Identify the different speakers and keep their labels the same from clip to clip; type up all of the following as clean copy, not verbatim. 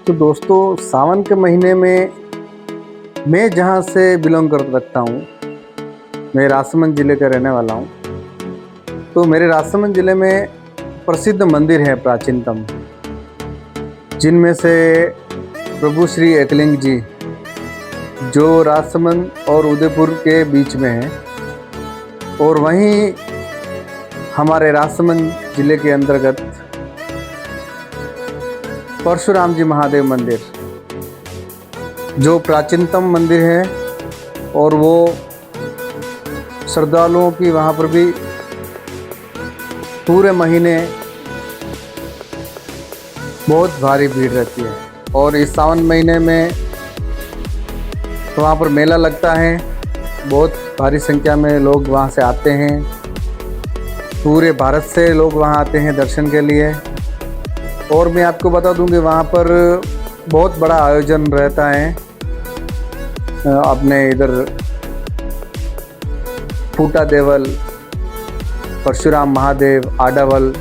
Speaker 1: तो दोस्तों, सावन के महीने में मैं जहाँ से बिलोंग कर रखता हूँ, मैं राजसमंद ज़िले का रहने वाला हूँ। तो मेरे राजसमंद ज़िले में प्रसिद्ध मंदिर हैं प्राचीनतम, जिनमें से प्रभु श्री एकलिंग जी, जो राजसमंद और उदयपुर के बीच में है, और वहीं हमारे राजसमंद ज़िले के अंतर्गत परशुराम जी महादेव मंदिर, जो प्राचीनतम मंदिर है, और वो श्रद्धालुओं की वहाँ पर भी पूरे महीने बहुत भारी भीड़ रहती है। और इस सावन महीने में तो वहाँ पर मेला लगता है, बहुत भारी संख्या में लोग वहाँ से आते हैं। पूरे भारत से लोग वहाँ आते हैं दर्शन के लिए। और मैं आपको बता दूं कि वहाँ पर बहुत बड़ा आयोजन रहता है। अपने इधर फूटा देवल, परशुराम महादेव, आडावल।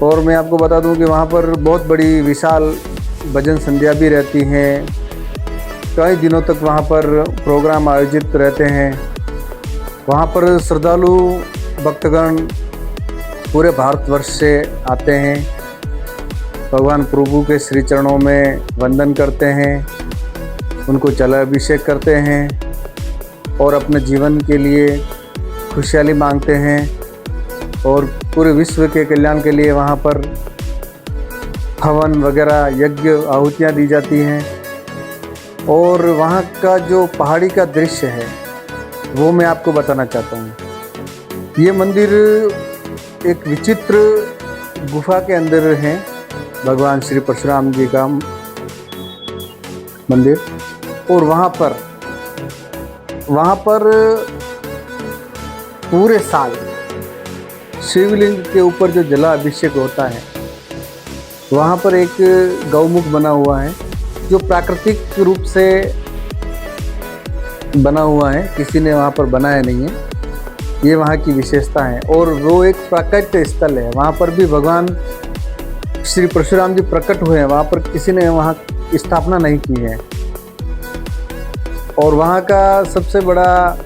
Speaker 1: और मैं आपको बता दूं कि वहाँ पर बहुत बड़ी विशाल भजन संध्या भी रहती हैं। कई दिनों तक वहाँ पर प्रोग्राम आयोजित रहते हैं। वहाँ पर श्रद्धालु भक्तगण पूरे भारतवर्ष से आते हैं, भगवान प्रभु के श्री चरणों में वंदन करते हैं, उनको जलाभिषेक करते हैं और अपने जीवन के लिए खुशहाली मांगते हैं। और पूरे विश्व के कल्याण के लिए वहाँ पर हवन वगैरह, यज्ञ, आहुतियाँ दी जाती हैं। और वहाँ का जो पहाड़ी का दृश्य है वो मैं आपको बताना चाहता हूँ। ये मंदिर एक विचित्र गुफा के अंदर है, भगवान श्री परशुराम जी का मंदिर। और वहाँ पर पूरे साल शिवलिंग के ऊपर जो जलाभिषेक होता है, वहाँ पर एक गौमुख बना हुआ है, जो प्राकृतिक रूप से बना हुआ है, किसी ने वहाँ पर बनाया नहीं है। ये वहाँ की विशेषता है। और वो एक प्राकट्य स्थल है, वहाँ पर भी भगवान श्री परशुराम जी प्रकट हुए हैं। वहाँ पर किसी ने वहाँ स्थापना नहीं की है। और वहाँ का सबसे बड़ा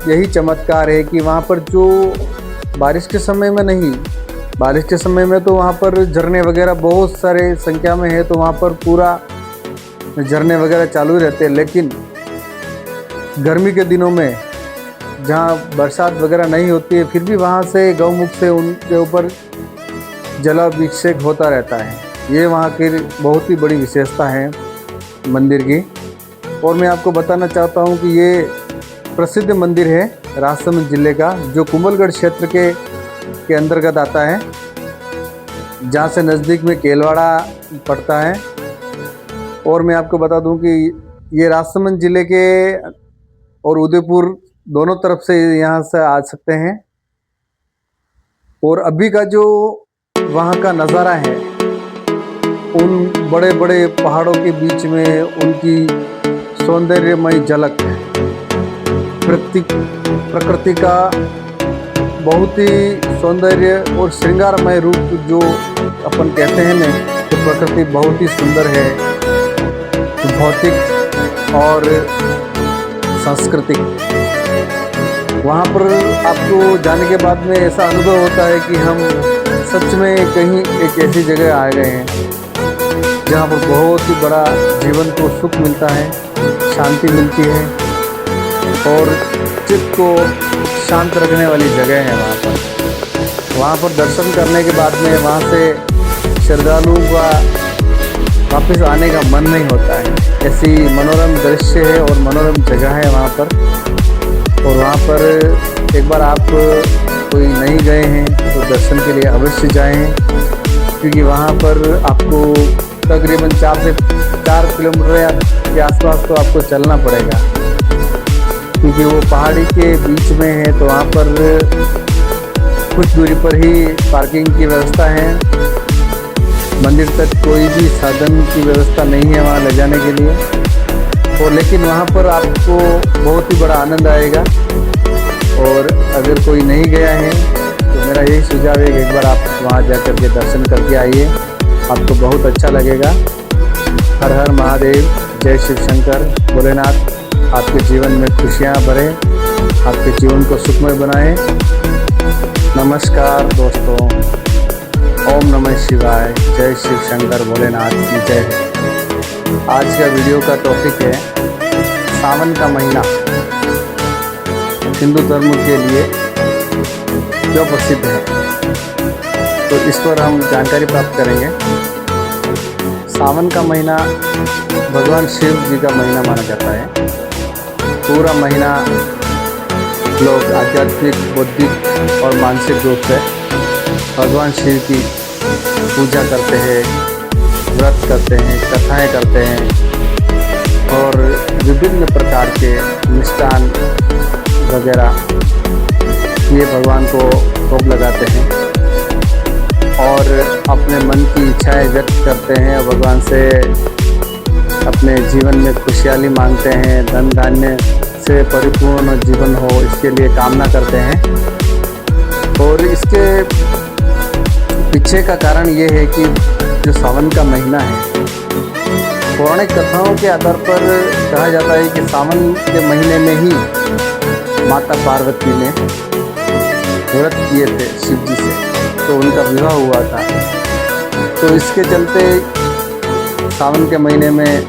Speaker 1: यही चमत्कार है कि वहाँ पर जो बारिश के समय में नहीं, बारिश के समय में तो वहाँ पर झरने वगैरह बहुत सारे संख्या में है, तो वहाँ पर पूरा झरने वगैरह चालू ही रहते हैं। लेकिन गर्मी के दिनों में जहाँ बरसात वगैरह नहीं होती है, फिर भी वहाँ से गौमुख से उनके ऊपर जलाभिषेक होता रहता है। ये वहाँ की बहुत ही बड़ी विशेषता है मंदिर की। और मैं आपको बताना चाहता हूँ कि ये प्रसिद्ध मंदिर है राजसमंद ज़िले का, जो कुंभलगढ़ क्षेत्र के अंतर्गत आता है, जहाँ से नज़दीक में केलवाड़ा पड़ता है। और मैं आपको बता दूँ कि ये राजसमंद ज़िले के और उदयपुर दोनों तरफ से यहाँ से आ सकते हैं। और अभी का जो वहाँ का नज़ारा है, उन बड़े बड़े पहाड़ों के बीच में उनकी सौंदर्यमय झलक, प्रकृति का बहुत ही सौंदर्य और श्रृंगारमय रूप जो अपन कहते हैं ना, तो प्रकृति बहुत ही सुंदर है, भौतिक और सांस्कृतिक। वहाँ पर आपको जाने के बाद में ऐसा अनुभव होता है कि हम सच में कहीं एक ऐसी जगह आ गए हैं जहाँ पर बहुत ही बड़ा जीवन को सुख मिलता है, शांति मिलती है और चित्त को शांत रखने वाली जगह है। वहाँ पर दर्शन करने के बाद में वहाँ से श्रद्धालुओं का वापस आने का मन नहीं होता है। ऐसी मनोरम दृश्य है और मनोरम जगह है वहाँ पर। और वहाँ पर एक बार आप कोई नहीं गए हैं तो दर्शन के लिए अवश्य जाएं, क्योंकि वहाँ पर आपको तकरीबन 4 किलोमीटर के आसपास तो आपको चलना पड़ेगा, क्योंकि वो पहाड़ी के बीच में है। तो वहाँ पर कुछ दूरी पर ही पार्किंग की व्यवस्था है। मंदिर तक कोई भी साधन की व्यवस्था नहीं है वहाँ ले जाने के लिए। और लेकिन वहाँ पर आपको बहुत ही बड़ा आनंद आएगा। और अगर कोई नहीं गया है तो मेरा यही सुझाव है कि एक बार आप वहाँ जाकर के दर्शन करके आइए। आपको बहुत अच्छा लगेगा। हर हर महादेव, जय शिव शंकर भोलेनाथ आपके जीवन में खुशियाँ भरे, आपके जीवन को सुखमय बनाए। नमस्कार दोस्तों, ओम नमः शिवाय, जय शिव शंकर भोलेनाथ की जय। आज का वीडियो का टॉपिक है सावन का महीना हिंदू धर्म के लिए क्यों प्रसिद्ध है, तो इस पर हम जानकारी प्राप्त करेंगे। सावन का महीना भगवान शिव जी का महीना माना जाता है। पूरा महीना लोग आध्यात्मिक, बौद्धिक और मानसिक रूप से भगवान शिव की पूजा करते हैं, व्रत करते हैं, कथाएं करते हैं और विभिन्न प्रकार के मिष्टान वगैरह ये भगवान को भोग लगाते हैं और अपने मन की इच्छाएं व्यक्त करते हैं। भगवान से अपने जीवन में खुशहाली मांगते हैं, धन धान्य से परिपूर्ण जीवन हो, इसके लिए कामना करते हैं। और इसके पीछे का कारण ये है कि जो सावन का महीना है, पौराणिक कथाओं के आधार पर कहा जाता है कि सावन के महीने में ही माता पार्वती ने व्रत किए थे शिव जी से, तो उनका विवाह हुआ था। तो इसके चलते सावन के महीने में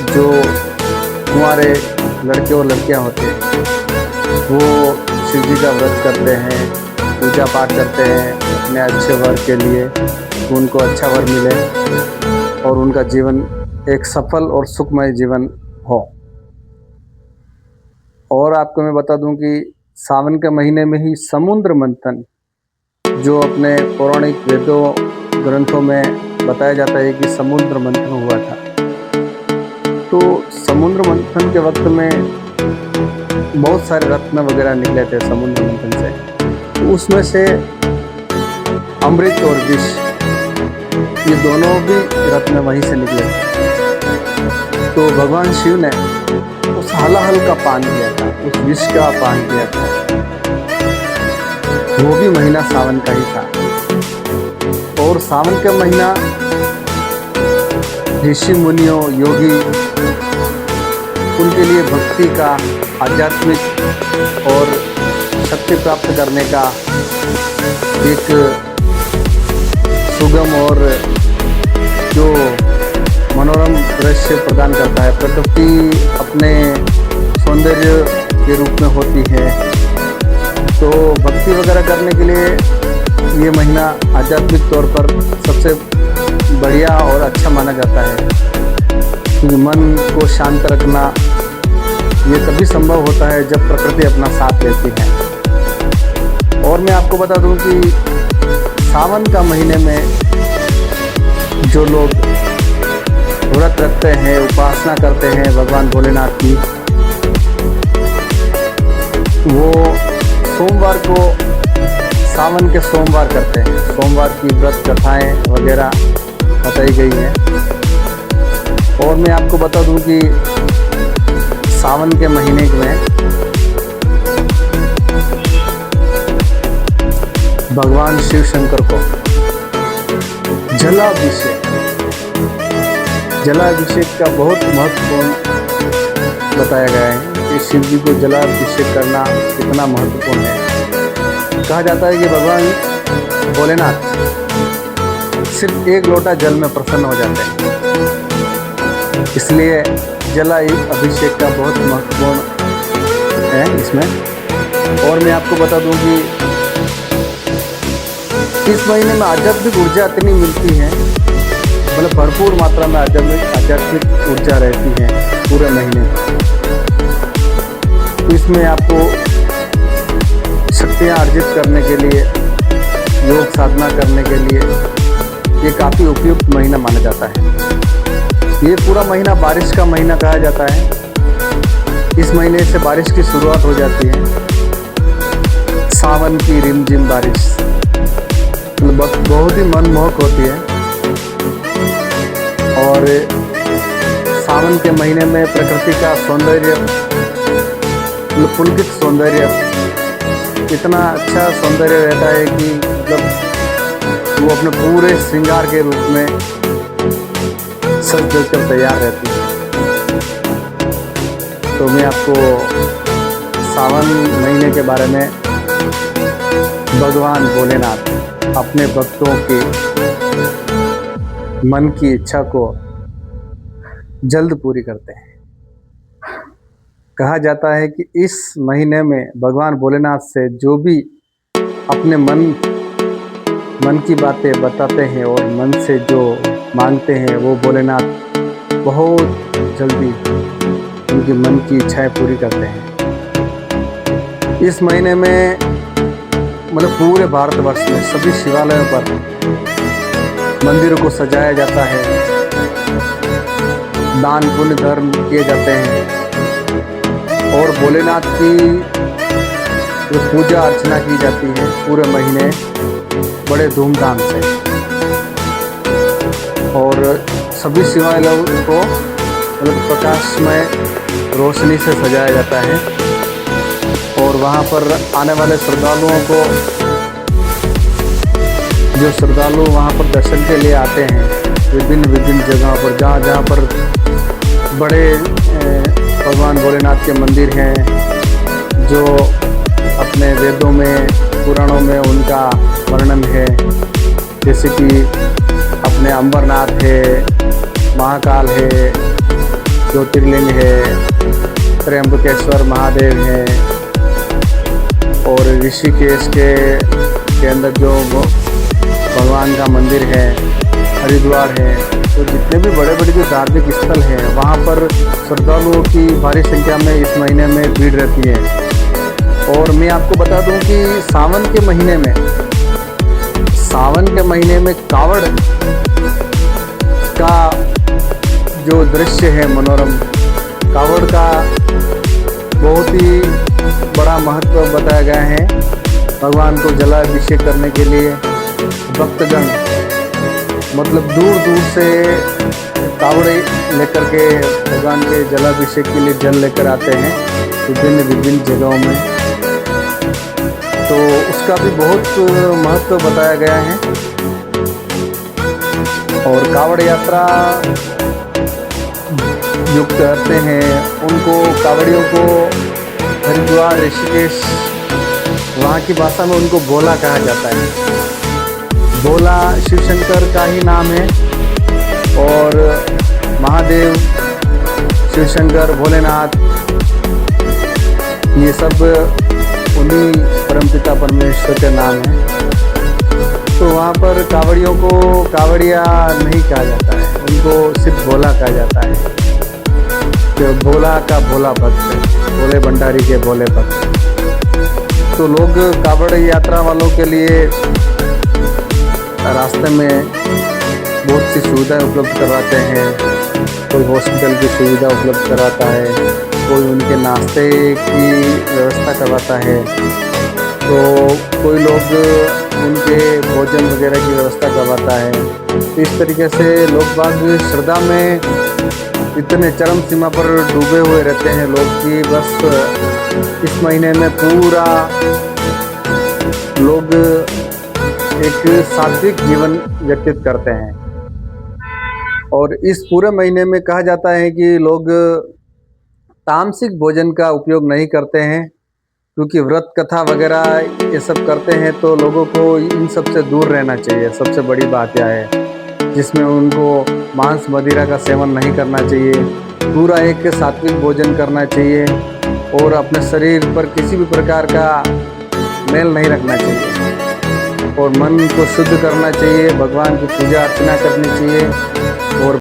Speaker 1: जो कुंवारे लड़के और लड़कियां होते हैं वो शिव जी का व्रत करते हैं, पूजा पाठ करते हैं अपने अच्छे वर के लिए, उनको अच्छा वर मिले और उनका जीवन एक सफल और सुखमय जीवन हो। और आपको मैं बता दूं कि सावन के महीने में ही समुद्र मंथन, जो अपने पौराणिक वेदों ग्रंथों में बताया जाता है कि समुद्र मंथन हुआ था। तो समुद्र मंथन के वक्त में बहुत सारे रत्न वगैरह निकले थे समुद्र मंथन से, तो उसमें से अमृत और विष, ये दोनों भी रत्न वहीं से निकले थे। तो भगवान शिव ने उस हलाहल का पान किया था, उस विष का पान किया था। वो भी महीना सावन का ही था। और सावन का महीना ऋषि मुनियों, योगी, उनके लिए भक्ति का, आध्यात्मिक और शक्ति प्राप्त करने का एक सुगम और जो मनोरम दृश्य प्रदान करता है। प्रकृति अपने सौंदर्य के रूप में होती है, तो भक्ति वगैरह करने के लिए ये महीना आध्यात्मिक तौर पर सबसे बढ़िया और अच्छा माना जाता है, क्योंकि मन को शांत रखना ये तभी संभव होता है जब प्रकृति अपना साथ लेती है। और मैं आपको बता दूं कि सावन का महीने में जो लोग व्रत रखते हैं, उपासना करते हैं भगवान भोलेनाथ की, वो सोमवार को सावन के सोमवार करते हैं। सोमवार की व्रत कथाएं वगैरह बताई गई हैं। और मैं आपको बता दूं कि सावन के महीने में भगवान शिव शंकर को जलाभिषेक का बहुत महत्वपूर्ण बताया गया है कि शिव जी को जलाभिषेक करना कितना महत्वपूर्ण है। कहा जाता है कि भगवान भोलेनाथ सिर्फ एक लोटा जल में प्रसन्न हो जाते हैं, इसलिए जलाभिषेक का बहुत महत्वपूर्ण है इसमें। और मैं आपको बता दूं कि इस महीने में आध्यात्मिक ऊर्जा इतनी मिलती है, मतलब भरपूर मात्रा में आध्यात्मिक ऊर्जा रहती है पूरे महीने। तो इसमें आपको शक्तियाँ अर्जित करने के लिए, योग साधना करने के लिए ये काफ़ी उपयुक्त महीना माना जाता है। ये पूरा महीना बारिश का महीना कहा जाता है। इस महीने से बारिश की शुरुआत हो जाती है। सावन की रिमझिम बारिश बहुत ही मनमोहक होती है। और सावन के महीने में प्रकृति का सौंदर्य, पुलकित सौंदर्य, इतना अच्छा सौंदर्य रहता है कि मतलब वो अपने पूरे श्रृंगार के रूप में सज धज कर तैयार रहती है। तो मैं आपको सावन महीने के बारे में, भगवान भोलेनाथ अपने भक्तों के मन की इच्छा को जल्द पूरी करते हैं। कहा जाता है कि इस महीने में भगवान भोलेनाथ से जो भी अपने मन की बातें बताते हैं और मन से जो मांगते हैं, वो भोलेनाथ बहुत जल्दी उनकी मन की इच्छाएं पूरी करते हैं। इस महीने में मतलब पूरे भारतवर्ष में सभी शिवालयों पर मंदिरों को सजाया जाता है, दान पुण्य धर्म किए जाते हैं और भोलेनाथ की जो पूजा अर्चना की जाती है पूरे महीने बड़े धूमधाम से। और सभी शिवालयों को मतलब प्रकाशमय रोशनी से सजाया जाता है और वहाँ पर आने वाले श्रद्धालुओं को, जो श्रद्धालु वहाँ पर दर्शन के लिए आते हैं विभिन्न जगहों पर, जहाँ पर बड़े भगवान भोलेनाथ के मंदिर हैं, जो अपने वेदों में पुराणों में उनका वर्णन है, जैसे कि अपने अंबरनाथ है, महाकाल है, ज्योतिर्लिंग है, त्र्यंबकेश्वर महादेव हैं और ऋषिकेश के अंदर जो भगवान का मंदिर है, हरिद्वार है। तो जितने भी बड़े बड़े जो धार्मिक स्थल हैं वहाँ पर श्रद्धालुओं की भारी संख्या में इस महीने में भीड़ रहती है। और मैं आपको बता दूं कि सावन के महीने में कावड़ का जो दृश्य है मनोरम, कावड़ का बहुत ही बड़ा महत्व बताया गया है। भगवान को जलाभिषेक करने के लिए भक्तगण मतलब दूर दूर से कावड़े लेकर के भगवान के जलाभिषेक के लिए जल लेकर आते हैं विभिन्न जगहों में। तो उसका भी बहुत महत्व बताया गया है। और कावड़ यात्रा जो करते हैं उनको, कावड़ियों को हरिद्वार, ऋषिकेश, वहाँ की भाषा में उनको भोला कहा जाता है। भोला शिव शंकर का ही नाम है और महादेव, शिव शंकर, भोलेनाथ, ये सब उन्हीं परमपिता परमेश्वर के नाम है। तो वहाँ पर कावड़ियों को कावड़िया नहीं कहा जाता है, उनको सिर्फ भोला कहा जाता है। तो भोला का भोला भक्त, भोले भंडारी के भोले भक्त। तो लोग कावड़ यात्रा वालों के लिए रास्ते में बहुत सी सुविधाएं उपलब्ध करवाते हैं। कोई हॉस्पिटल की सुविधा उपलब्ध कराता है, कोई उनके नाश्ते की व्यवस्था करवाता है, तो कोई लोग उनके भोजन वगैरह की व्यवस्था करवाता है। तो इस तरीके से लोग बाग श्रद्धा में इतने चरम सीमा पर डूबे हुए रहते हैं लोग कि बस इस महीने में पूरा लोग एक सात्विक जीवन व्यतीत करते हैं। और इस पूरे महीने में कहा जाता है कि लोग तामसिक भोजन का उपयोग नहीं करते हैं, क्योंकि व्रत कथा वगैरह ये सब करते हैं तो लोगों को इन सब से दूर रहना चाहिए। सबसे बड़ी बात यह है, जिसमें उनको मांस मदिरा का सेवन नहीं करना चाहिए, पूरा एक सात्विक भोजन करना चाहिए और अपने शरीर पर किसी भी प्रकार का मेल नहीं रखना चाहिए और मन को शुद्ध करना चाहिए, भगवान की पूजा अर्चना करनी चाहिए और